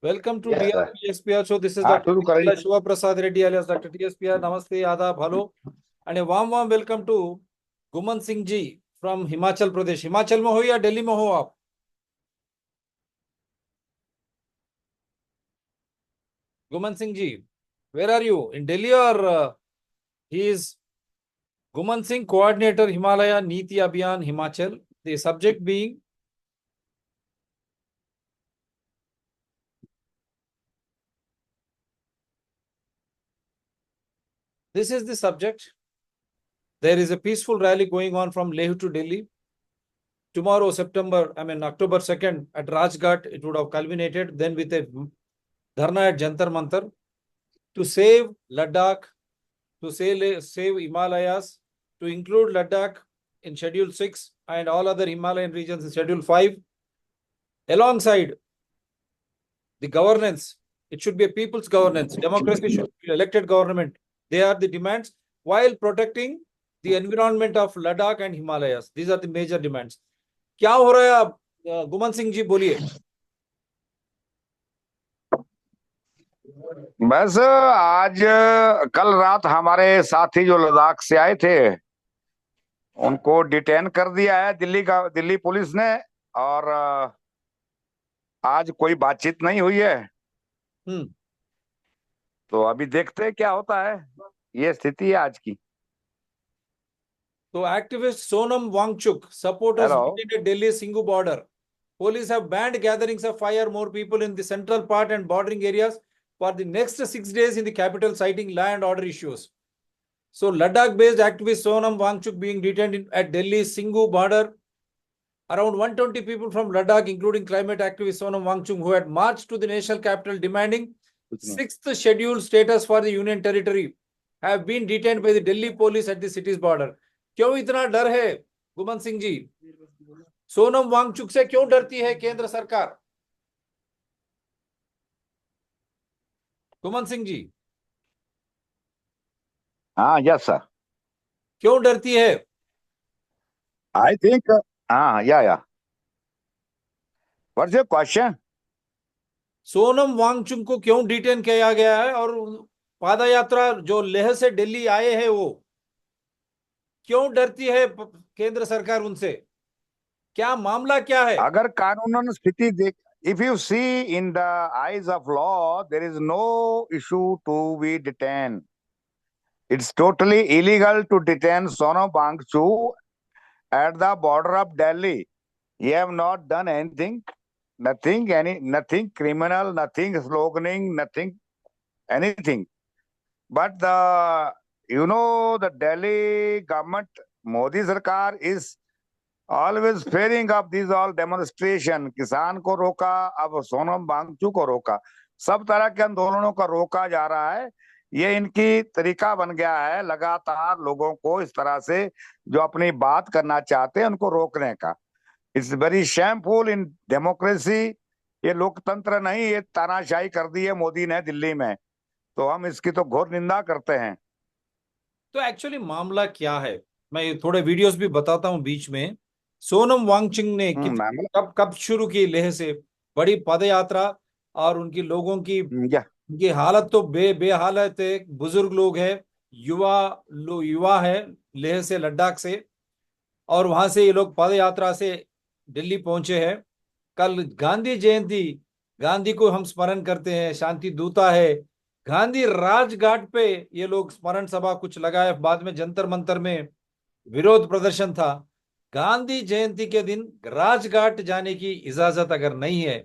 Welcome to Yes, sir. DRP SPR show. This is हाँ, Dr. शुरू करेंगे। Shiva Prasad Reddy alias Dr. TSPR. Namaste, Adab, hello. And a warm welcome to Guman Singh ji from Himachal Pradesh. Himachal में हो या दिल्ली में हो आप? Guman Singh ji, where are you? In Delhi or he is Guman Singh, coordinator Himalaya Niti Abhiyan Himachal. The subject being this is the subject. There is a peaceful rally going on from Leh to Delhi. Tomorrow, October 2nd at Rajghat, it would have culminated then with a dharna at Jantar Mantar to save Ladakh, to save Himalayas, to include Ladakh in Schedule 6 and all other Himalayan regions in Schedule 5. Alongside the governance, it should be a people's governance. Democracy should be elected government. They are the demands while protecting the environment of Ladakh and Himalayas. These are the major demands. क्या हो रहा है आप गुमन सिंह जी बोलिए। बस आज कल रात हमारे साथी जो लद्दाख से आए थे उनको डिटेन कर दिया है दिल्ली पुलिस ने। और आज कोई बातचीत नहीं हुई है। तो अभी देखते हैं क्या होता है। ये स्थिति है आज की। So activist Sonam Wangchuk, supporters at Delhi Singhu border. Police have banned gatherings of 5 or more people in the central part and bordering areas for the next 6 days in the capital, citing law and order issues. So Ladakh-based activist Sonam Wangchuk being detained at Delhi Singhu border. Around 120 people from Ladakh, including climate activist Sonam Wangchuk, who had marched to the national capital demanding 6th scheduled status for the union territory, have been detained by the Delhi police at the city's border. क्यों इतना डर है गुमन सिंह जी? सोनम वांगचुक से क्यों डरती है केंद्र सरकार? गुमन सिंह जी। हाँ, यस सर। क्यों डरती है? आई थिंक या what's your question? Sonam Wangchuk को क्यों डिटेन किया गया है और पादयात्रा जो लेह से दिल्ली आए हैं वो क्यों डरती है केंद्र सरकार उनसे? क्या मामला क्या है? अगर कानूनन स्थिति देख, if you see in the eyes of law, there is no issue to be detained. It's totally illegal to detain Sonam Wangchuk at the border of Delhi. He have not done anything, nothing criminal, nothing sloganing, nothing, anything. But the Delhi government, Modi Sarkar is always fearing of these all demonstration. किसान को रोका, अब सोनम वांगचुक को रोका, सब तरह के आंदोलनों का रोका जा रहा है। ये इनकी तरीका बन गया है लगातार लोगों को इस तरह से जो अपनी बात करना चाहते हैं उनको रोकने का। It's very shameful in democracy. ये लोकतंत्र नहीं, ये तानाशाही कर दी है मोदी ने दिल्ली में। तो हम इसकी तो घोर निंदा करते हैं। तो एक्चुअली मामला क्या है, मैं थोड़े वीडियोस भी बताता हूं बीच में। सोनम वांगचुक ने कब शुरू की लेह से बड़ी पदयात्रा और उनकी लोगों की उनकी हालत तो बेहालत है। बुजुर्ग लोग हैं, युवा है लेह से लद्दाख से, और वहां से ये लोग पदयात्रा से दिल्ली पहुंचे हैं। कल गांधी जयंती, गांधी को हम स्मरण करते हैं, शांति दूता है। गांधी राजघाट पे ये लोग स्मरण सभा कुछ लगाए, बाद में जंतर मंतर में विरोध प्रदर्शन था। गांधी जयंती के दिन राजघाट जाने की इजाजत अगर नहीं है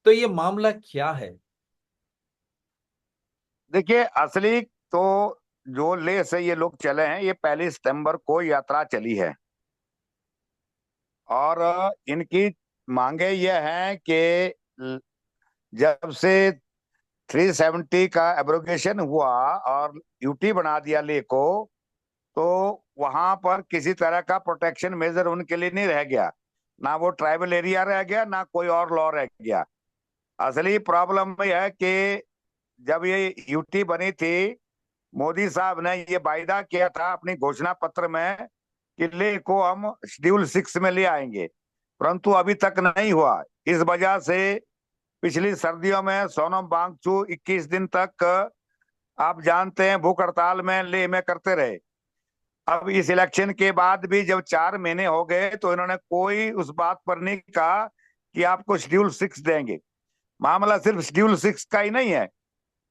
तो ये मामला क्या है? देखिए, असली तो जो लेह से ये लोग चले हैं, ये 1 सितंबर को यात्रा चली है और इनकी मांगे ये हैं कि जब से 370 का एब्रोगेशन हुआ और यूटी बना दिया लेह को, तो वहां पर किसी तरह का प्रोटेक्शन मेजर उनके लिए नहीं रह गया। ना वो ट्राइबल एरिया रह गया, ना कोई और लॉ रह गया। असली प्रॉब्लम यह है कि जब ये यूटी बनी थी, मोदी साहब ने ये वायदा किया था अपनी घोषणा पत्र में कि लेह को हम शेड्यूल 6 में ले आएंगे, परंतु अभी तक नहीं हुआ। इस वजह से पिछली सर्दियों में सोनम वांगचुक 21 दिन तक आप जानते हैं भूख हड़ताल में लेह में करते रहे। अब इस इलेक्शन के बाद भी जब 4 महीने हो गए तो इन्होंने कोई उस बात पर नहीं कहा कि आपको शेड्यूल 6 देंगे। मामला सिर्फ शेड्यूल 6 का ही नहीं है,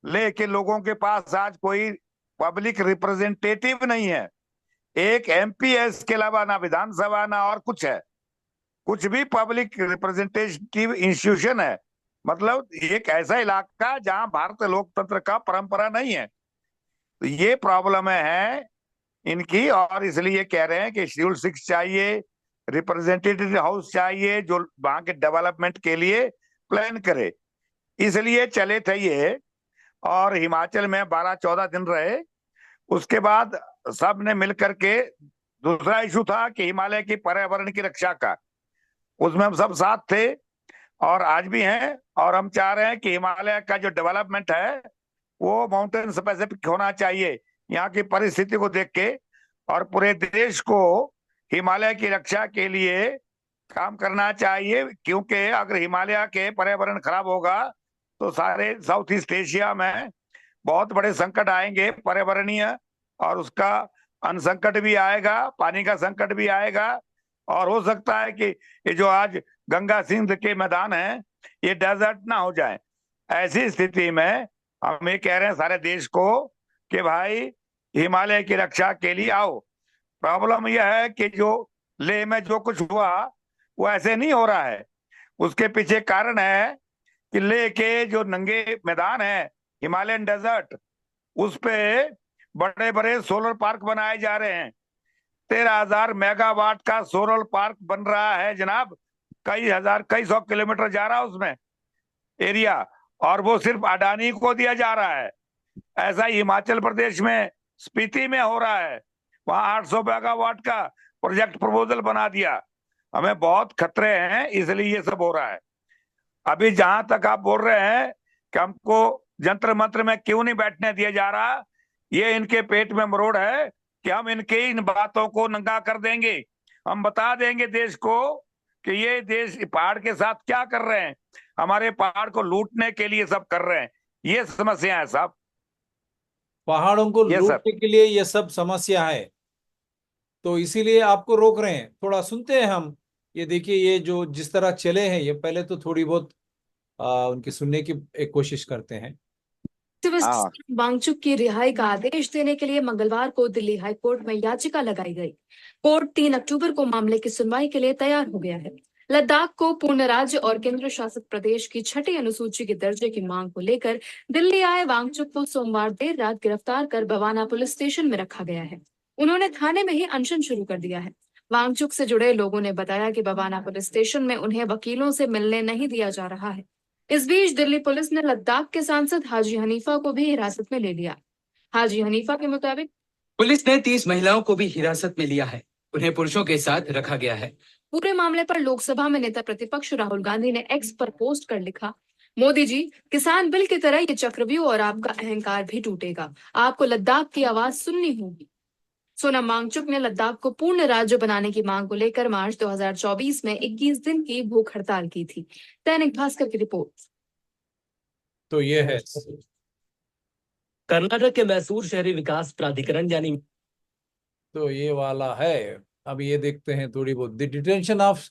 लेकिन लोगों के पास आज कोई पब्लिक रिप्रेजेंटेटिव नहीं है। एक एमपी है, इसके अलावा ना विधानसभा ना और कुछ है, कुछ भी पब्लिक रिप्रेजेंटेटिव इंस्टीट्यूशन है। मतलब एक ऐसा इलाका जहां भारतीय लोकतंत्र का परंपरा नहीं है। तो ये प्रॉब्लम है इनकी, और इसलिए कह रहे हैं कि शेड्यूल 6 चाहिए, रिप्रेजेंटेटिव हाउस चाहिए जो वहां के डेवलपमेंट के लिए प्लान करे। इसलिए चले थे ये, और हिमाचल में 12-14 दिन रहे। उसके बाद सब ने मिलकर के, दूसरा इशू था कि हिमालय की पर्यावरण की रक्षा का, उसमें हम सब साथ थे और आज भी हैं। और हम चाह रहे हैं कि हिमालय का जो डेवलपमेंट है वो माउंटेन स्पेसिफिक होना चाहिए, यहाँ की परिस्थिति को देख के, और पूरे देश को हिमालय की रक्षा के लिए काम करना चाहिए। क्योंकि अगर हिमालय के पर्यावरण खराब होगा तो सारे साउथ ईस्ट एशिया में बहुत बड़े संकट आएंगे पर्यावरणीय, और उसका अन्न संकट भी आएगा, पानी का संकट भी आएगा। और हो सकता है कि ये जो आज गंगा सिंध के मैदान हैं ये डेजर्ट ना हो जाए। ऐसी स्थिति में हम ये कह रहे हैं सारे देश को कि भाई हिमालय की रक्षा के लिए आओ। प्रॉब्लम यह है कि जो लेह में जो कुछ हुआ वो ऐसे नहीं हो रहा है। उसके पीछे कारण है कि लेह के जो नंगे मैदान है, हिमालयन डेजर्ट, उस पे बड़े बड़े सोलर पार्क बनाए जा रहे हैं। 13,000 मेगावाट का सोलर पार्क बन रहा है जनाब। कई हजार, कई सौ किलोमीटर जा रहा है उसमें एरिया, और वो सिर्फ अडानी को दिया जा रहा है। ऐसा ही हिमाचल प्रदेश में स्पीति में हो रहा है, वहां 800 मेगावाट का प्रोजेक्ट प्रपोजल बना दिया। हमें बहुत खतरे हैं, इसलिए ये सब हो रहा है। अभी जहां तक आप बोल रहे हैं कि हमको जंतर मंत्र में क्यों नहीं बैठने दिया जा रहा, ये इनके पेट में मरोड़ है कि हम इनके इन बातों को नंगा कर देंगे। हम बता देंगे देश को कि ये देश पहाड़ के साथ क्या कर रहे हैं, हमारे पहाड़ को लूटने के लिए सब कर रहे हैं। ये समस्या है साहब, पहाड़ों को ये सब। लूटने के लिए ये सब समस्या है, तो इसीलिए आपको रोक रहे हैं। थोड़ा सुनते हैं हम। ये देखिए, ये जो जिस तरह चले हैं, ये पहले तो थोड़ी बहुत उनकी सुनने की एक कोशिश करते हैं। हाँ, वांगचुक की रिहाई का आदेश देने के लिए मंगलवार को दिल्ली हाई कोर्ट में याचिका लगाई गई। कोर्ट 3 अक्टूबर को मामले की सुनवाई के लिए तैयार हो गया है। लद्दाख को पूर्ण राज्य और केंद्र शासित प्रदेश की 6ठी अनुसूची के दर्जे की मांग को लेकर दिल्ली आए वांगचुक को सोमवार देर रात गिरफ्तार कर बवाना पुलिस स्टेशन में रखा गया है। उन्होंने थाने में ही अनशन शुरू कर दिया है। वांगचुक से जुड़े लोगों ने बताया कि बवाना पुलिस स्टेशन में उन्हें वकीलों से मिलने नहीं दिया जा रहा है। इस बीच दिल्ली पुलिस ने लद्दाख के सांसद हाजी हनीफा को भी हिरासत में ले लिया। हाजी हनीफा के मुताबिक पुलिस ने 30 महिलाओं को भी हिरासत में लिया है। उन्हें पुरुषों के साथ रखा गया है। पूरे मामले पर लोकसभा में नेता प्रतिपक्ष राहुल गांधी ने एक्स पर पोस्ट कर लिखा, मोदी जी, किसान बिल की तरह ये चक्रव्यूह और आपका अहंकार भी टूटेगा। आपको लद्दाख की आवाज सुननी होगी। सोनम वांगचुक ने लद्दाख को पूर्ण राज्य बनाने की मांग को लेकर मार्च 2024 में 21 दिन की भूख हड़ताल की थी। दैनिक भास्कर की रिपोर्ट। तो ये है कर्नाटक के मैसूर शहरी विकास प्राधिकरण यानी, तो ये वाला है। अब ये देखते हैं थोड़ी बहुत। The detention of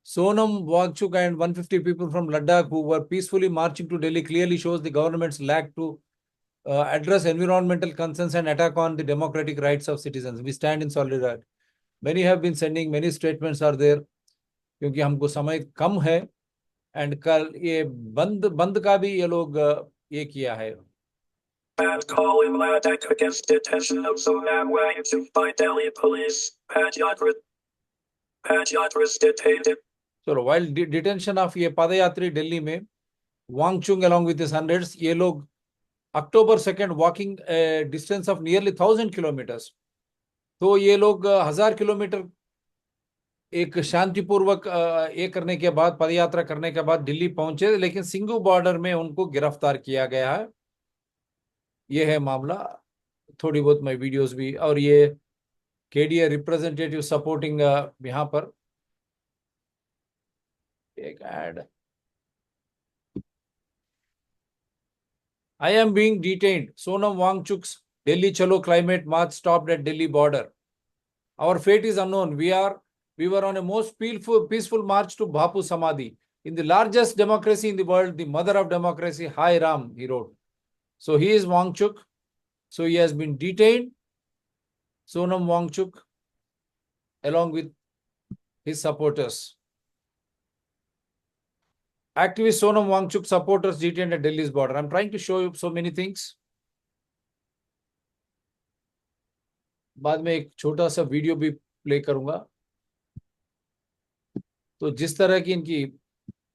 Sonam Wangchuk and 150 people from Ladakh who were peacefully marching to Delhi clearly shows the government's lack to address environmental concerns and attack on the democratic rights of citizens. We stand in solidarity. Many have been sending, many statements are there, क्योंकि हमको समय कम है। And कल ये बंद का भी ये लोग ये किया है। And call in Ladakh against detention of Sonam Wangchuk by Delhi police. Padyatras detained. So while detention of ये पदयात्री दिल्ली में, Wangchuck along with his hundreds, ये लोग October 2nd walking a distance of nearly 1,000 kilometers. तो ये लोग 1000 किलोमीटर एक शांतिपूर्वक ये करने के बाद, पदयात्रा करने के बाद दिल्ली पहुंचे, लेकिन सिंगू बॉर्डर में उनको गिरफ्तार किया गया है। ये है मामला। थोड़ी बहुत मैं वीडियोस भी, और ये केडीए रिप्रेजेंटेटिव सपोर्टिंग यहाँ पर एक add I am being detained. Sonam Wangchuk's Delhi Chalo climate march stopped at Delhi border. Our fate is unknown. We were on a most peaceful march to Bapu Samadhi. In the largest democracy in the world, the mother of democracy, Hai Ram, he wrote. So he is Wangchuk. So he has been detained. Sonam Wangchuk, along with his supporters. Activist Sonam Wangchuk supporters detained at Delhi's border. I'm trying to show you so many things. बाद में एक छोटा सा video भी play करूंगा. तो जिस तरह की इनकी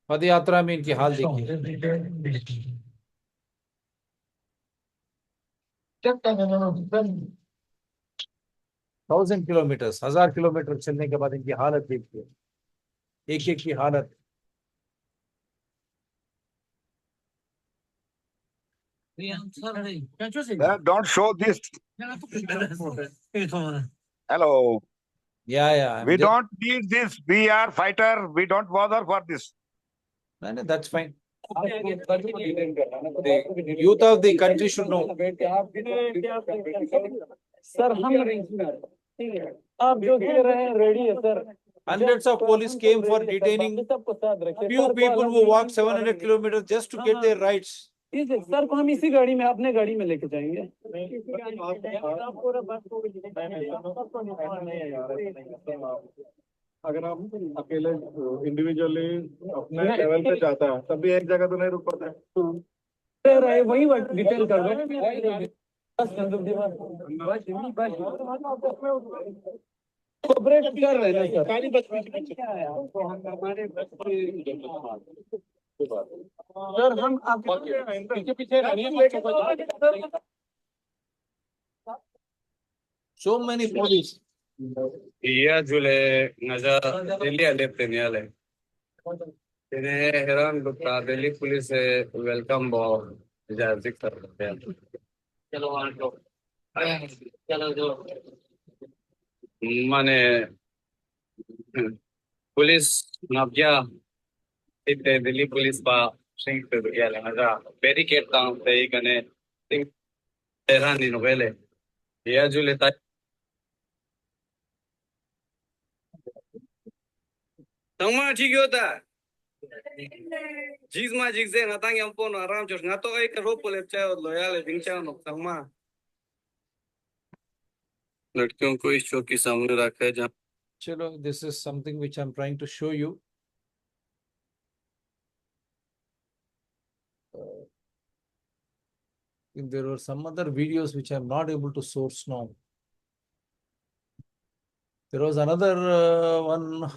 पद यात्रा में इनकी हाल देखिए. 1000 किलोमीटर, 1000 किलोमीटर चलने के बाद इनकी हालत देखिए. एक एक की हालत. Don't show this. Hello. Yeah. We don't need this. We are fighter. We don't bother for this. No, that's fine. The youth of the country should know. Sir हम आप जो कह रहे हैं रेडी है sir. Hundreds of police came for detaining few people who walked 700 kilometers just to get their rights. Sir को हम इसी गाड़ी में अपने गाड़ी में लेके जाएंगे. अगर आप अकेले इंडिविजुअली अपने लेवल पे जाता है तब भी एक जगह तो नहीं रुक पाता है. वही डिटेल कर दो. कोऑपरेट कर रहे हैं सर. हम पीछे So many police. Iya jule naja Delhi alepte niale. Tene heran lukta Delhi police welcome bo jazik kar rahe hain. Chalo aanto. Chalo jo. Mane police nabya ite Delhi police ba sing pe gaya naja barricade tam te gane heran ni novele. Iya jule ta Tangma ठीक होता है. जिस माँ जिस से नातांगे हम पोन आराम चोर ना तो एक रोप ले चाहे और लोयाल बिंचा नो तंगमा. लड़कियों को इस चौक के सामने रखा है जहाँ. Chalo, this is something which I'm trying to show you. There were some other videos which I'm not able to source now. There was another one.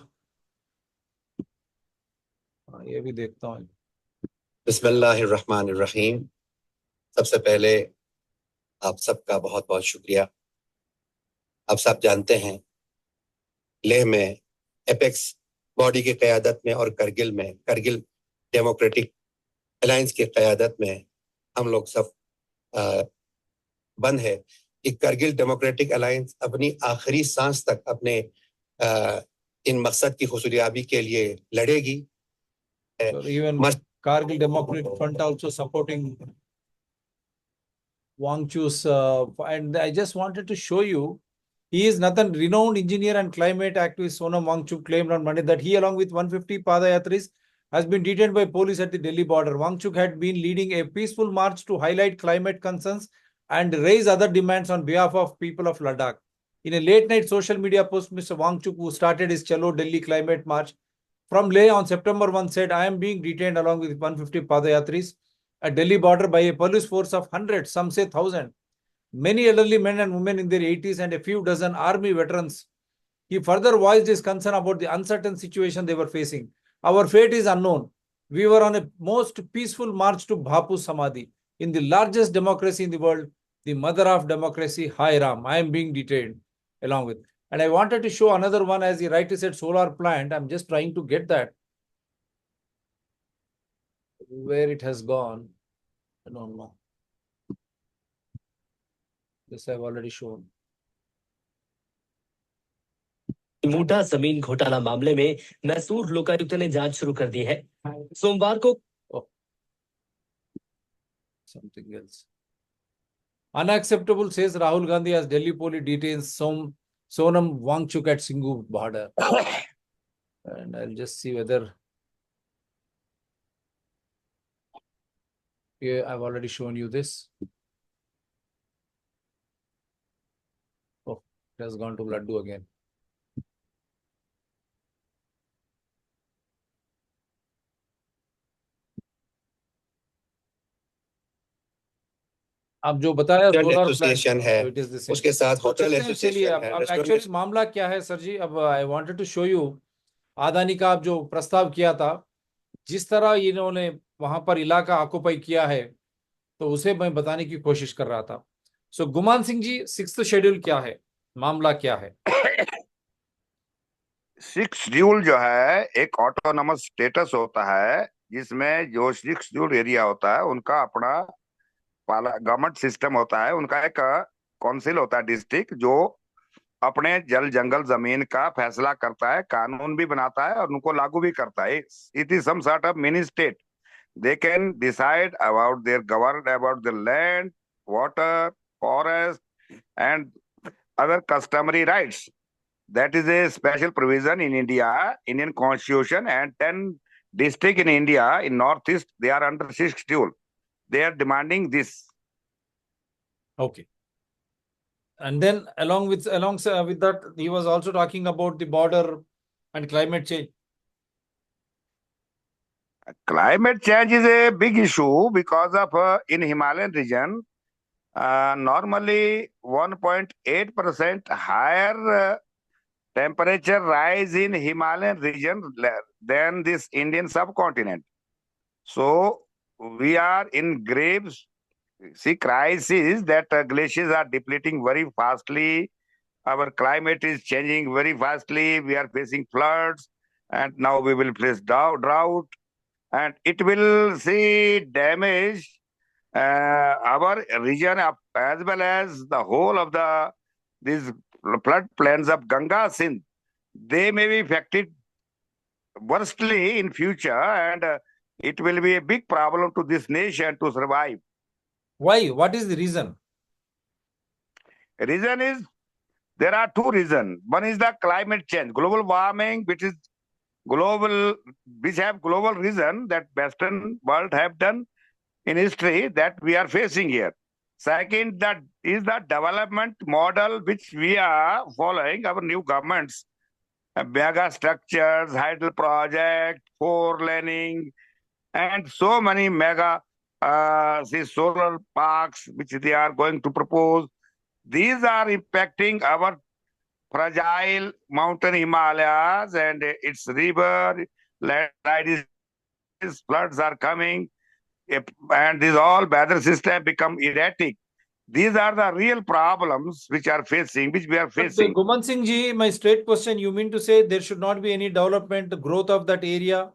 ये भी देखता हूँ. बिस्मिल्लाहिर्रहमानिर्रहीम. सबसे पहले आप सबका बहुत बहुत शुक्रिया. आप सब जानते हैं लेह में एपेक्स बॉडी की क़यादत में और करगिल डेमोक्रेटिक अलायंस की क़यादत में हम लोग सब बंद है कि करगिल डेमोक्रेटिक अलायंस अपनी आखिरी सांस तक अपने इन मकसद की हुसूलियाबी के लिए लड़ेगी. So even Kargil Democratic Front also supporting Wangchuk's, and I just wanted to show you, he is Nathan, renowned engineer and climate activist Sonam Wangchuk claimed on Monday that he, along with 150 Padayatris, has been detained by police at the Delhi border. Wangchuk had been leading a peaceful march to highlight climate concerns and raise other demands on behalf of people of Ladakh. In a late-night social media post, Mr. Wangchuk, who started his Chalo Delhi climate march from Leh on September 1, said, I am being detained along with 150 Padayatris at Delhi border by a police force of hundreds, some say 1,000. Many elderly men and women in their 80s and a few dozen army veterans. He further voiced his concern about the uncertain situation they were facing. Our fate is unknown. We were on a most peaceful march to Bapu Samadhi. In the largest democracy in the world, the mother of democracy, Hai Ram. I am being detained along with. And I wanted to show another one, as he rightly said, solar plant. I'm just trying to get that. Where it has gone, I don't know. This I've already shown. Mutha जमीन घोटाला मामले में मैसूर लोकायुक्त ने जांच शुरू कर दी है. सोमवार को something else. Unacceptable, says Rahul Gandhi, as Delhi police detains Sonam Wangchuk at Singhu border. And I'll just see whether. Yeah, I've already shown you this. Oh, it has gone to Laddu again. अब जो बताया solar association है, उसके साथ hotel association है। अब actually मामला क्या है सर जी? अब I wanted to show you Adani का अब जो प्रस्ताव किया था, जिस तरह इन्होंने वहां पर इलाका ऑक्युपाई किया है, तो उसे मैं बताने की कोशिश कर रहा था। सो गुमान सिंह जी, 6th शेड्यूल क्या है, मामला क्या है? 6th शेड्यूल जो है एक ऑटोनोमस स्टेटस होता है, जिसमें जो 6th शेड्यूल एरिया होता है उनका अपना गवर्नमेंट सिस्टम होता है, उनका एक काउंसिल होता है डिस्ट्रिक्ट, जो अपने जल जंगल जमीन का फैसला करता है, कानून भी बनाता है और उनको लागू भी करता है। It is some sort of mini state. They can decide about their govern about the land, water, forest and other customary rights. That is a special provision in India, Indian Constitution, and 10 districts in India in Northeast, they are under 6th schedule. They are demanding this. Okay. And then along with that, he was also talking about the border and climate change. Climate change is a big issue because of in Himalayan region, normally 1.8% higher temperature rise in Himalayan region than this Indian subcontinent. So we are in grave crisis that glaciers are depleting very fastly. Our climate is changing very fastly. We are facing floods, and now we will face drought, and it will see damage our region as well as the whole of these flood plains of Ganga, Sindh. They may be affected worstly in future, and it will be a big problem to this nation to survive. Why? What is the reason? Reason is, there are two reasons. One is the climate change, global warming, which have global reason that Western world have done in history that we are facing here. Second, that is the development model which we are following, our new governments. Mega structures, hydro project, 4-laning, and so many mega solar parks which they are going to propose. These are impacting our fragile mountain Himalayas and its river, landslides, floods are coming, and these all weather system become erratic. These are the real problems which we are facing. Guman Singh ji, my straight question, you mean to say there should not be any development, growth of that area?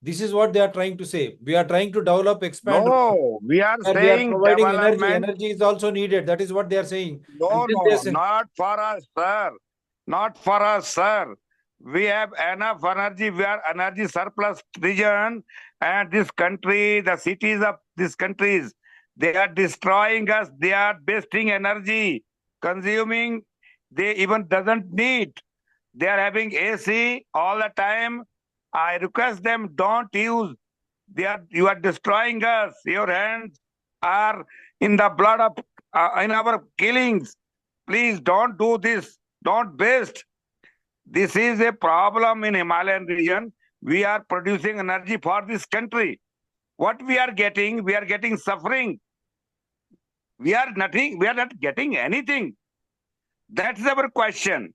This is what they are trying to say. We are trying to develop, expand. No, we are saying we are providing energy. development. Energy is also needed. That is what they are saying. No, not for us, sir. Not for us, sir. We have enough energy. We are energy surplus region, and this country, the cities of these countries, they are destroying us. They are wasting energy, consuming. They even doesn't need. They are having AC all the time. I request them, don't use. You are destroying us. Your hands are in the blood of in our killings. Please don't do this. Don't waste. This is a problem in Himalayan region. We are producing energy for this country. What we are getting suffering. We are not getting anything. That's our question.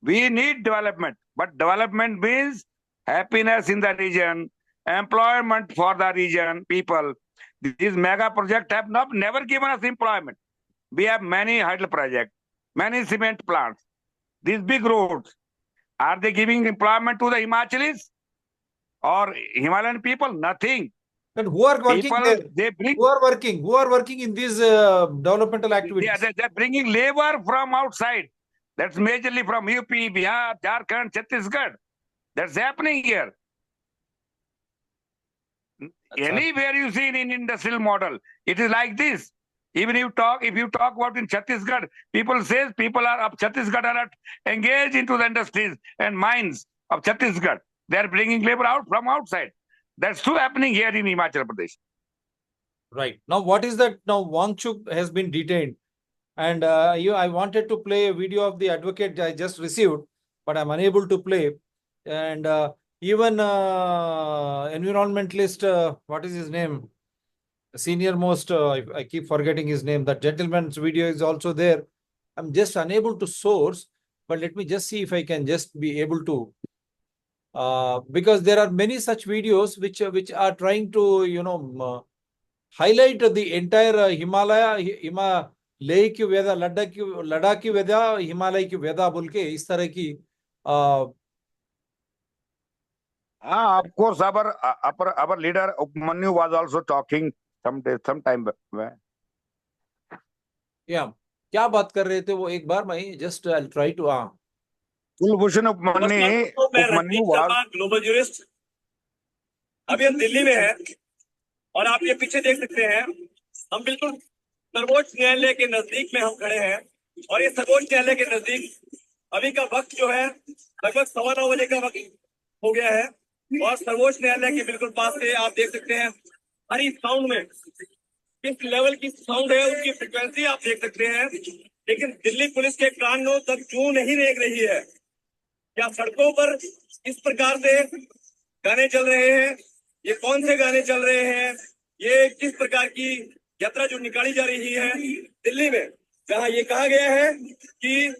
We need development, but development means happiness in the region, employment for the region people. These mega projects have never given us employment. We have many hydro projects, many cement plants, these big roads. Are they giving employment to the Himachalis or Himalayan people? Nothing. And who are working there? Who are working in these developmental activities? They're bringing labor from outside. That's majorly from UP, Bihar, Jharkhand, Chhattisgarh. That's happening here. Anywhere you see in industrial model, it is like this. Even if you talk about in Chhattisgarh, people are of Chhattisgarh are engaged into the industries and mines of Chhattisgarh. They are bringing labor out from outside. That's too happening here in Himachal Pradesh. Right. Now, what is that? Now, Wangchuk has been detained. And I wanted to play a video of the advocate I just received, but I'm unable to play. And even environmentalist, what is his name? Senior most, I keep forgetting his name. That gentleman's video is also there. I'm just unable to source, but let me just see if I can just be able to. Because there are many such videos which are trying to, highlight the entire Himalaya, Leh की वेदा, लद्दाख की वेदा, हिमालय की वेदा बोल के इस तरह की of course, our leader Upmanyu was also talking some time back. Yeah, क्या बात कर रहे थे वो? एक बार मैं just I'll try to Kulbhushan Upmanyu global jurist. अभी हम दिल्ली में हैं और आप ये पीछे देख सकते हैं, हम बिल्कुल सर्वोच्च न्यायालय के नजदीक में हम खड़े हैं। और ये सर्वोच्च न्यायालय के नजदीक अभी का वक्त जो है लगभग 9:15 बजे का वक्त हो गया है। और सर्वोच्च न्यायालय के बिल्कुल पास से आप देख सकते हैं हरी साउंड में किस लेवल की साउंड है, उसकी फ्रिक्वेंसी आप देख सकते हैं। लेकिन दिल्ली पुलिस के कानों तक क्यों नहीं देख रही है? क्या सड़कों पर इस प्रकार से गाने चल रहे हैं? ये कौन से गाने चल रहे हैं? ये किस प्रकार की यात्रा जो निकाली जा रही है दिल्ली में, जहां ये कहा गया है कि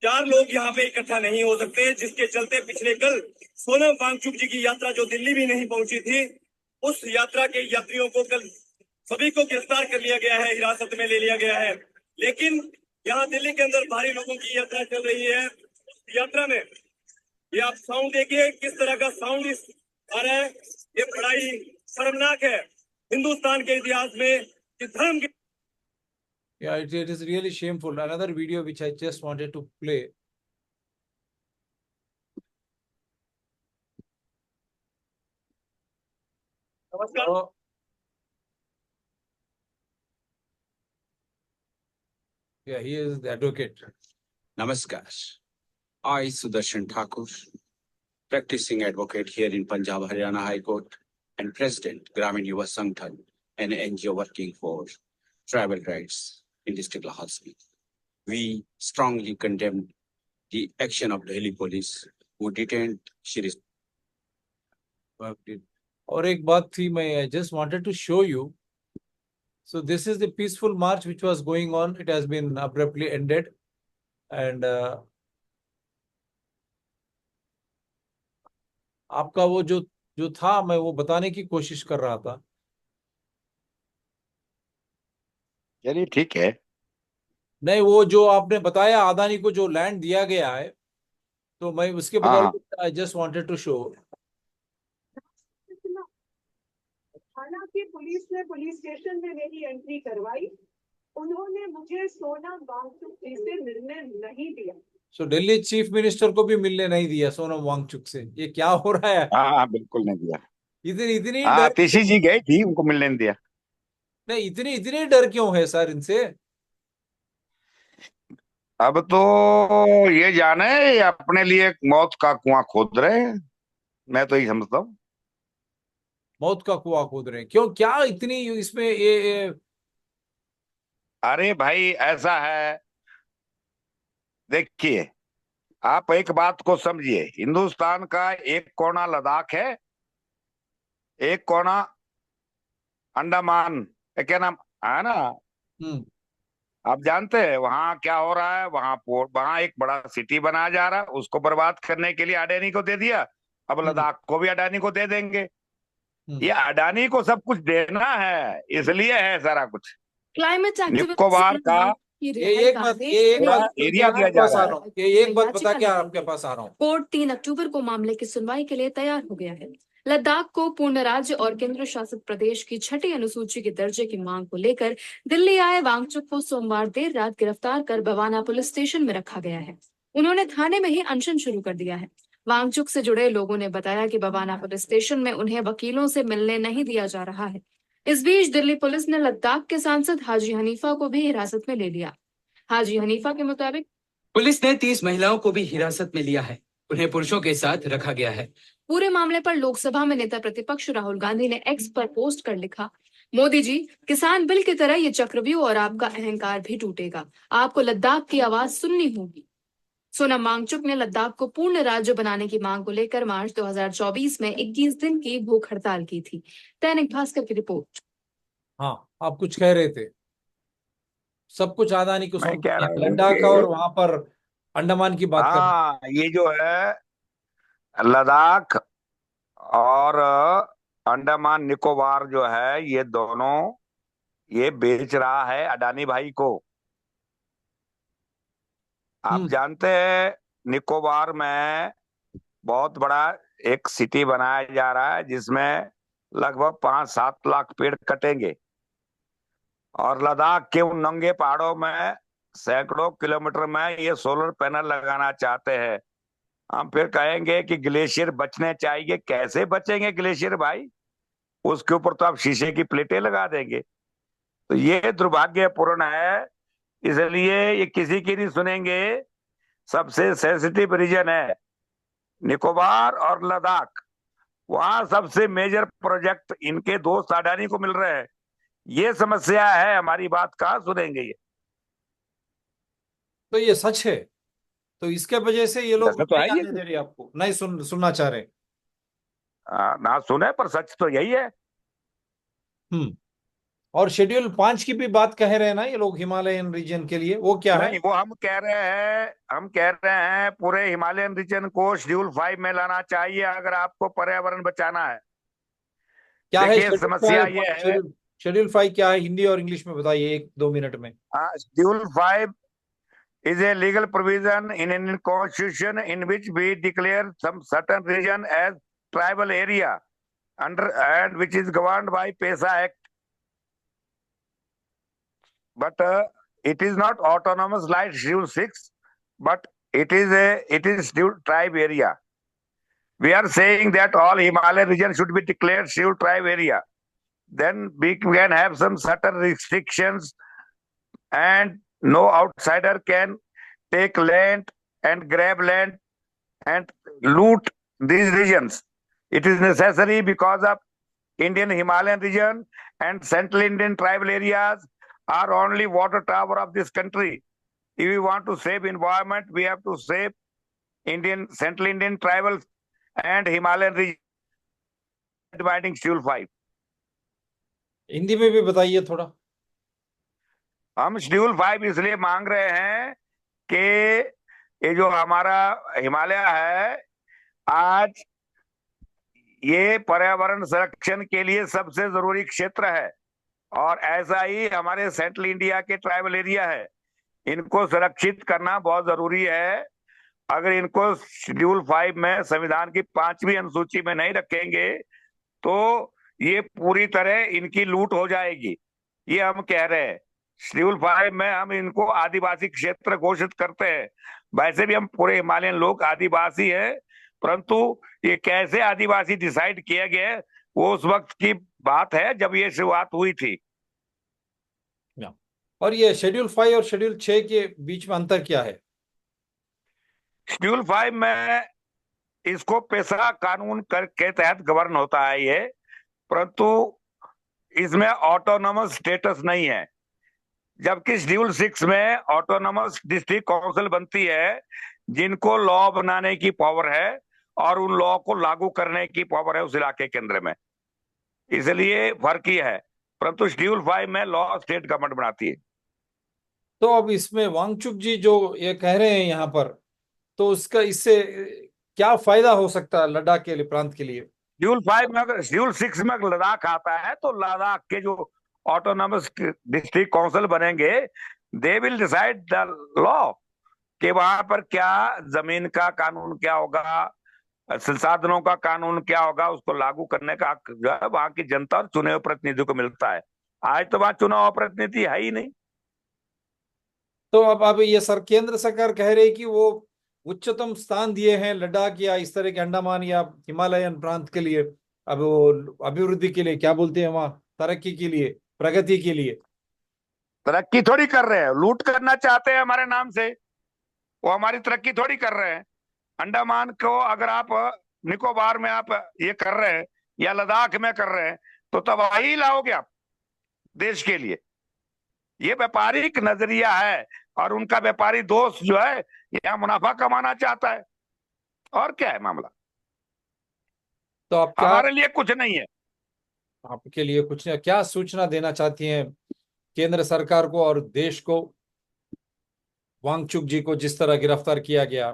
4 लोग यहाँ पे इकट्ठा नहीं हो सकते, जिसके चलते पिछले कल सोनम वांगचुक जी की यात्रा जो दिल्ली भी नहीं पहुंची थी, उस यात्रा के यात्रियों को कल सभी को गिरफ्तार कर लिया गया है, हिरासत में ले लिया गया है। लेकिन यहाँ दिल्ली के अंदर भारी लोगों की यात्रा चल रही है। उस यात्रा में ये आप साउंड देखिए, किस तरह का साउंड आ रहा है। ये बड़ाई शर्मनाक है हिंदुस्तान के इतिहास में कि धर्म के Yeah, it is really shameful. Another video which I just wanted to play. नमस्कार। Yeah, he is the advocate. Namaskar. I, Sudarshan Thakur, practicing advocate here in Punjab Haryana High Court and President Gramin Yuva Sangthan, an NGO working for tribal rights in district Lahore. We strongly condemn the action of Delhi police who detained Shri. और एक बात थी, मैं I just wanted to show you. So this is the peaceful march which was going on. It has been abruptly ended, and आपका वो जो था, मैं वो बताने की कोशिश कर रहा था। चलिए ठीक है। नहीं, वो जो आपने बताया अदानी को जो लैंड दिया गया है, तो मैं उसके बदौलत I just wanted to show. हालांकि पुलिस ने पुलिस स्टेशन में मेरी एंट्री करवाई, उन्होंने मुझे सोनम वांगचुक जी से मिलने नहीं दिया। सो दिल्ली चीफ मिनिस्टर को भी मिलने नहीं दिया सोनम वांगचुक से। ये क्या हो रहा है? हाँ, बिल्कुल नहीं दिया। इतनी आतिशी जी गई थी, उनको मिलने नहीं दिया। नहीं, इतनी डर क्यों है सर इनसे? अब तो ये जाने अपने लिए मौत का कुआं खोद रहे हैं, मैं तो यही समझता हूँ। मौत का कुआं खोद रहे हैं क्यों? क्या इतनी इसमें ये अरे भाई ऐसा है, देखिए आप एक बात को समझिए, हिंदुस्तान का एक कोना लद्दाख है, एक कोना अंडमान, क्या नाम है ना, आप जानते हैं वहां क्या हो रहा है। वहां एक बड़ा सिटी बनाया जा रहा है, उसको बर्बाद करने के लिए अडानी को दे दिया, अब लद्दाख को भी अडानी को दे देंगे। ये अडानी को सब कुछ देना है, इसलिए है सारा कुछ। क्लाइमेट निकोबार का एक बात एरिया दिया जा रहा है। ये एक बात बता के आपके पास आ रहा हूँ। कोर्ट 3 अक्टूबर को मामले की सुनवाई के लिए तैयार हो गया है। लद्दाख को पूर्ण राज्य और केंद्र शासित प्रदेश की 6ठी अनुसूची के दर्जे की मांग को लेकर दिल्ली आए वांगचुक को सोमवार देर रात गिरफ्तार कर बवाना पुलिस स्टेशन में रखा गया है। उन्होंने थाने में ही अनशन शुरू कर दिया है। वांगचुक से जुड़े लोगों ने बताया कि बवाना पुलिस स्टेशन में उन्हें वकीलों से मिलने नहीं दिया जा रहा है। इस बीच दिल्ली पुलिस ने लद्दाख के सांसद हाजी हनीफा को भी हिरासत में ले लिया। हाजी हनीफा के मुताबिक पुलिस ने 30 महिलाओं को भी हिरासत में लिया है। उन्हें पुरुषों के साथ रखा गया है। पूरे मामले पर लोकसभा में नेता प्रतिपक्ष राहुल गांधी ने एक्स पर पोस्ट कर लिखा, मोदी जी, किसान बिल की तरह ये चक्रव्यूह और आपका अहंकार भी टूटेगा। आपको लद्दाख की आवाज सुननी होगी। सोनम वांगचुक ने लद्दाख को पूर्ण राज्य बनाने की मांग को लेकर मार्च 2024 में 21 दिन की भूख हड़ताल की थी। दैनिक भास्कर की रिपोर्ट। हाँ, आप कुछ कह रहे थे। सब कुछ अदानी को मैं सौंप कह दिया, रहा हूँ लद्दाख और कि वहां पर अंडमान की बात कर। हाँ, ये जो है लद्दाख और अंडमान निकोबार जो है, ये दोनों ये बेच रहा है अडानी भाई को। आप जानते हैं निकोबार में बहुत बड़ा एक सिटी बनाया जा रहा है जिसमें लगभग 5-7 लाख पेड़ कटेंगे, और लद्दाख के उन नंगे पहाड़ों में सैकड़ों किलोमीटर में ये सोलर पैनल लगाना चाहते हैं। हम फिर कहेंगे कि ग्लेशियर बचने चाहिए। कैसे बचेंगे ग्लेशियर भाई? उसके ऊपर तो आप शीशे की प्लेटें लगा देंगे। तो ये दुर्भाग्यपूर्ण है, इसलिए ये किसी की नहीं सुनेंगे। सबसे सेंसिटिव रीजन है निकोबार और लद्दाख, वहां सबसे मेजर प्रोजेक्ट इनके दोस्त अडानी को मिल रहे हैं। ये समस्या है, हमारी बात कहाँ सुनेंगे ये? तो ये सच है, तो इसके वजह से ये लोग तो नहीं है आने दे रहे, आपको नहीं सुनना चाह रहे। ना सुने, पर सच तो यही है। और शेड्यूल 5 की भी बात कह रहे हैं ना ये लोग हिमालयन रीजन के लिए, वो क्या है? नहीं, वो हम कह रहे हैं पूरे हिमालयन रीजन को शेड्यूल 5 में लाना चाहिए अगर आपको पर्यावरण बचाना है। क्या है देखिए, समस्या ये है। शेड्यूल 5 क्या है? हिंदी और इंग्लिश में बताइए 1-2 मिनट में। Schedule 5 is a legal provision in Indian Constitution in which we declare some certain region as tribal area and which is governed by PESA Act. But it is not autonomous like Schedule 6, but it is Schedule tribe area. We are saying that all Himalayan region should be declared Schedule tribe area. Then we can have some certain restrictions, and no outsider can take land and grab land and loot these regions. It is necessary because of Indian Himalayan region and Central Indian tribal areas are only water tower of this country. If we want to save environment, we have to save Central Indian tribal and Himalayan region. Dividing Schedule 5. Hindi में भी बताइए थोड़ा। हम schedule 5 इसलिए मांग रहे हैं कि ये जो हमारा हिमालय है, आज ये पर्यावरण संरक्षण के लिए सबसे जरूरी क्षेत्र है, और ऐसा ही हमारे सेंट्रल इंडिया के ट्राइबल एरिया है। इनको सुरक्षित करना बहुत जरूरी है। अगर इनको शेड्यूल 5 में संविधान की 5वीं अनुसूची में नहीं रखेंगे तो ये पूरी तरह इनकी लूट हो जाएगी। ये हम कह रहे हैं। शेड्यूल 5 में हम इनको आदिवासी क्षेत्र घोषित करते हैं। वैसे भी हम पूरे हिमालयन लोग आदिवासी हैं, परंतु ये कैसे आदिवासी डिसाइड किया गया वो उस वक्त की बात है जब ये शुरुआत हुई थी। और ये शेड्यूल 5 और शेड्यूल 6 के बीच में अंतर क्या है? शेड्यूल 5 में इसको पेशा कानून के तहत गवर्न होता है ये, परंतु इसमें ऑटोनोमस स्टेटस नहीं है। जबकि शेड्यूल 6 में ऑटोनोमस डिस्ट्रिक्ट काउंसिल बनती है, जिनको लॉ बनाने की पावर है और उन लॉ को लागू करने की पावर है उस इलाके के अंदर में। इसलिए फर्क ही है, परंतु शेड्यूल 5 में लॉ स्टेट गवर्नमेंट बनाती है। तो अब इसमें वांगचुक जी जो ये कह रहे हैं यहाँ पर, तो उसका इससे क्या फायदा हो सकता है लद्दाख के लिए, प्रांत के लिए? शेड्यूल 5 में अगर शेड्यूल 6 में लद्दाख आता है तो लद्दाख के जो ऑटोनोमस डिस्ट्रिक्ट काउंसिल बनेंगे, they will decide the law कि वहां पर क्या जमीन का कानून क्या होगा, संसाधनों का कानून क्या होगा, उसको लागू करने का हक जो है वहां की जनता और चुने हुए प्रतिनिधियों को मिलता है। आज तो वहां चुनाव प्रतिनिधि है ही नहीं। तो अब ये केंद्र सरकार कह रही कि वो उच्चतम स्थान दिए हैं लद्दाख या इस तरह के अंडमान या हिमालयन प्रांत के लिए, अब वो अभिवृद्धि के लिए क्या बोलते हैं वहां, तरक्की के लिए, प्रगति के लिए। तरक्की थोड़ी कर रहे हैं, लूट करना चाहते हैं हमारे नाम से। वो हमारी तरक्की थोड़ी कर रहे हैं। अंडमान को अगर आप निकोबार में आप ये कर रहे हैं या लद्दाख में कर रहे हैं तो तबाही लाओगे आप देश के लिए। ये व्यापारिक नजरिया है और उनका व्यापारी दोस्त जो है यहाँ मुनाफा कमाना चाहता है। और क्या है मामला? तो आप क्या, हमारे लिए कुछ नहीं है। आपके लिए कुछ नहीं, क्या सूचना देना चाहती हैं केंद्र सरकार को और देश को, वांगचुक जी को जिस तरह गिरफ्तार किया गया?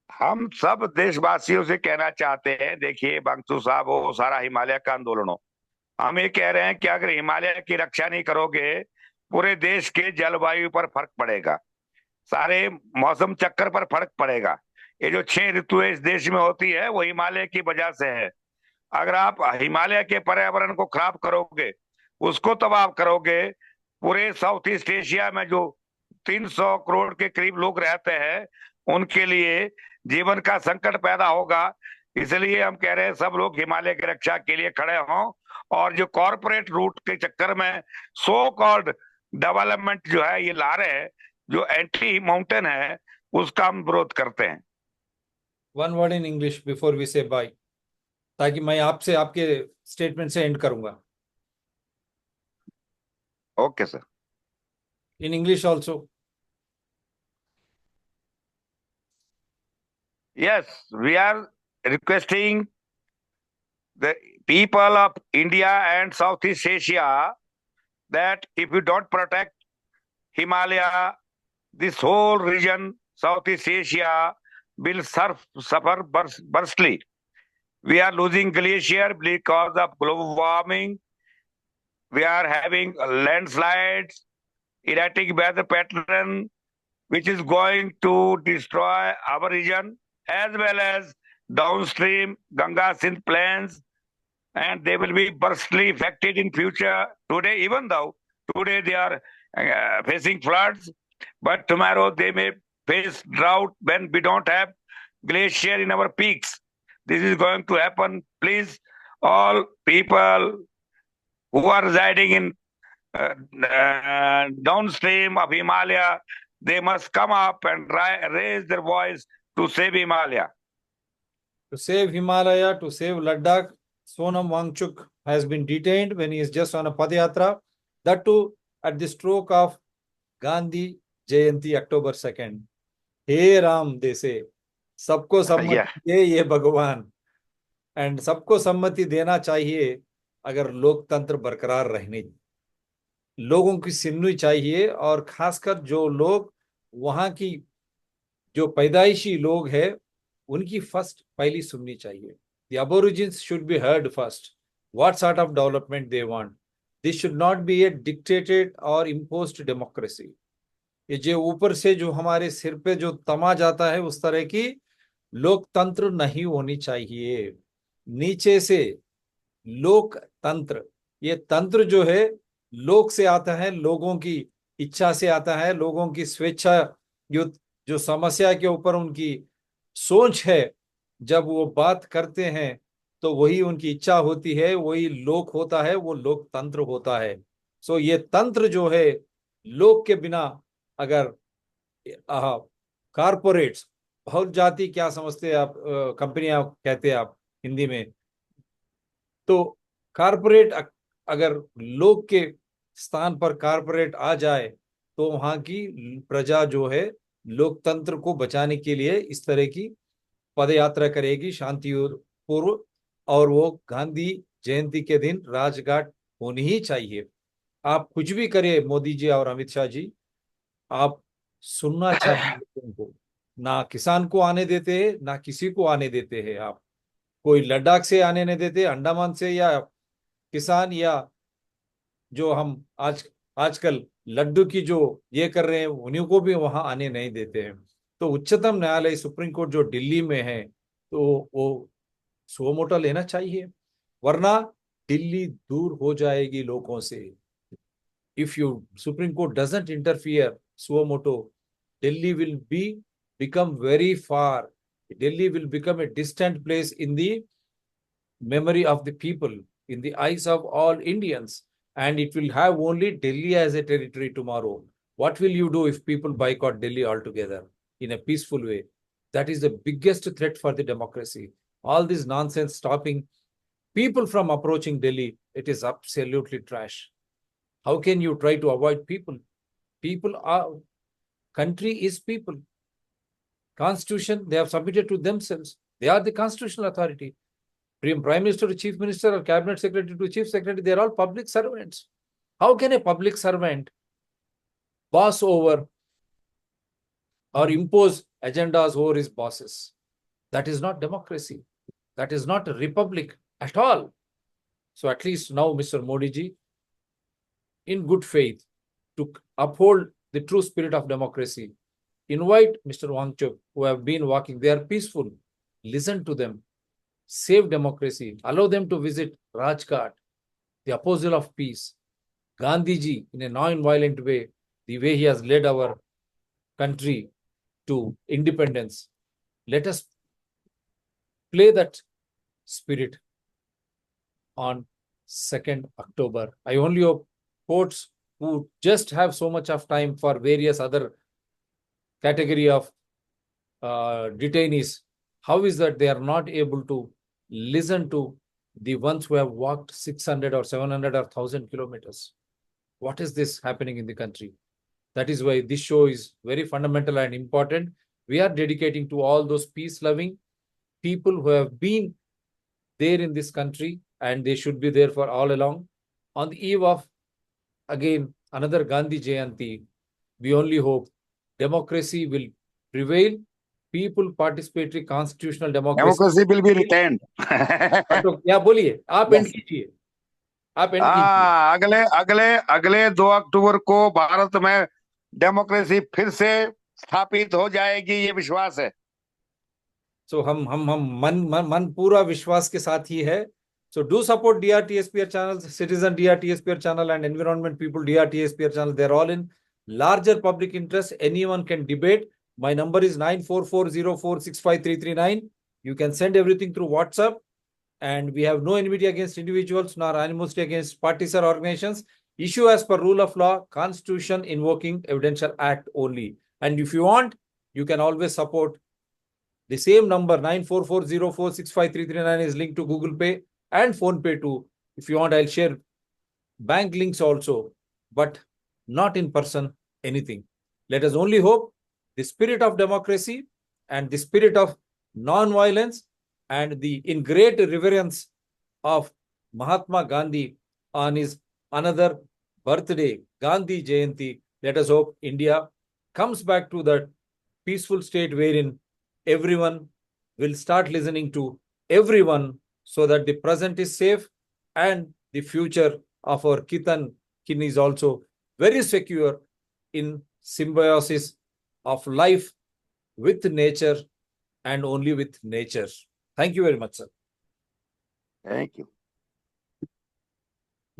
हम सब देशवासियों से कहना चाहते हैं, देखिए वांगचुक साहब हो, सारा हिमालय का आंदोलन हो, हम ये कह रहे हैं कि अगर हिमालय की रक्षा नहीं करोगे पूरे देश के जलवायु पर फर्क पड़ेगा, सारे मौसम चक्कर पर फर्क पड़ेगा। ये जो 6 ऋतुएं इस देश में होती है वो हिमालय की वजह से है। अगर आप हिमालय के पर्यावरण को खराब करोगे, उसको तबाह करोगे, पूरे साउथ ईस्ट एशिया में जो 300 करोड़ के करीब लोग रहते हैं उनके लिए जीवन का संकट पैदा होगा। इसलिए हम कह रहे हैं सब लोग हिमालय की रक्षा के लिए खड़े हों और जो कॉरपोरेट रूट के चक्कर में सो कॉल्ड डेवलपमेंट जो है ये ला रहे हैं, जो एंटी माउंटेन है, उसका हम विरोध करते हैं। One word in English before we say bye, ताकि मैं आपसे आपके स्टेटमेंट से एंड करूंगा। Okay sir. In English also. Yes, we are requesting the people of India and Southeast Asia that if you don't protect Himalaya, this whole region, Southeast Asia, will suffer burstly. We are losing glacier because of global warming. We are having landslides, erratic weather pattern, which is going to destroy our region, as well as downstream Ganga Sindh plains, and they will be burstly affected in future. Today, even though today they are facing floods, but tomorrow they may face drought when we don't have glacier in our peaks. This is going to happen. Please, all people who are residing in downstream of Himalaya, they must come up and raise their voice to save Himalaya. To save Himalaya, to save Ladakh, Sonam Wangchuk has been detained when he is just on a Padayatra, that too at the stroke of Gandhi Jayanti, October 2nd. हे राम देसे, सबको सम्मति दे ये भगवान, and सबको सम्मति देना चाहिए अगर लोकतंत्र बरकरार रहने, लोगों की सुननी चाहिए, और खासकर जो लोग वहां की जो पैदाइशी लोग हैं उनकी फर्स्ट पहली सुननी चाहिए। The aborigines should be heard first. What sort of development they want? This should not be a dictated or imposed democracy. ये जो ऊपर से जो हमारे सिर पे जो तमा जाता है उस तरह की लोकतंत्र नहीं होनी चाहिए। नीचे से लोकतंत्र, ये तंत्र जो है लोक से आता है, लोगों की इच्छा से आता है, लोगों की स्वेच्छा, जो समस्या के ऊपर उनकी सोच है, जब वो बात करते हैं तो वही उनकी इच्छा होती है, वही लोक होता है, वो लोकतंत्र होता है। सो ये तंत्र जो है, लोक के बिना अगर कारपोरेट्स, बहुत जाति क्या समझते हैं आप, कंपनियां कहते हैं आप हिंदी में, तो कारपोरेट अगर लोक के स्थान पर कारपोरेट आ जाए तो वहां की प्रजा जो है लोकतंत्र को बचाने के लिए इस तरह की पदयात्रा करेगी शांति पूर्व, और वो गांधी जयंती के दिन राजघाट होनी ही चाहिए। आप कुछ भी करें मोदी जी और अमित शाह जी, आप सुनना चाहिए लोगों को। ना किसान को आने देते हैं, ना किसी को आने देते हैं। आप कोई लद्दाख से आने नहीं देते, अंडमान से, या किसान, या जो हम आजकल लड्डू की जो ये कर रहे हैं उन्हीं को भी वहां आने नहीं देते हैं। तो उच्चतम न्यायालय सुप्रीम कोर्ट जो दिल्ली में है तो वो सुओ मोटो लेना चाहिए, वरना दिल्ली दूर हो जाएगी लोगों से। If you supreme court doesn't interfere suo motu, Delhi will become very far. Delhi will become a distant place in the memory of the people, in the eyes of all Indians, and it will have only Delhi as a territory tomorrow. What will you do if people boycott Delhi altogether in a peaceful way? That is the biggest threat for the democracy. All this nonsense stopping people from approaching Delhi, it is absolutely trash. How can you try to avoid people? People are, country is people. Constitution, they have submitted to themselves. They are the constitutional authority. Prime Minister to Chief Minister or Cabinet Secretary to Chief Secretary, they are all public servants. How can a public servant boss over or impose agendas over his bosses? That is not democracy. That is not a republic at all. So at least now, Mr. Modi ji, in good faith, to uphold the true spirit of democracy, invite Mr. Wangchuk, who have been walking, they are peaceful. Listen to them. Save democracy. Allow them to visit Rajghat, the apostle of peace. Gandhiji, in a non-violent way, the way he has led our country to independence. Let us play that spirit on 2nd October. I only hope courts who just have so much of time for various other category of detainees, how is that they are not able to listen to the ones who have walked 600 or 700 or 1,000 kilometers? What is this happening in the country? That is why this show is very fundamental and important. We are dedicating to all those peace-loving people who have been there in this country, and they should be there for all along. On the eve of, again, another Gandhi Jayanti, we only hope democracy will prevail. People participatory constitutional democracy will be retained. तो क्या बोलिए आप and कीजिए आप and कीजिए अगले 2 अक्टूबर को भारत में डेमोक्रेसी फिर से स्थापित हो जाएगी, ये विश्वास है. So हम मन पूरा विश्वास के साथ ही है. So do support DRTSPR channel, Citizen DRTSPR channel and Environment People DRTSPR channel. They're all in larger public interest. Anyone can debate. My number is 9440465339. You can send everything through WhatsApp. And we have no enmity against individuals nor animosity against parties or organizations. Issue as per rule of law, Constitution invoking Evidential Act only. And if you want, you can always support. The same number 9440465339 is linked to Google Pay and Phone Pay too. If you want, I'll share bank links also, but not in person anything. Let us only hope the spirit of democracy and the spirit of non-violence and the in great reverence of Mahatma Gandhi on his another birthday, Gandhi Jayanti. Let us hope India comes back to that peaceful state wherein everyone will start listening to everyone, so that the present is safe and the future of our kith and kin is also very secure in symbiosis of life with nature and only with nature. Thank you very much, sir. Thank you.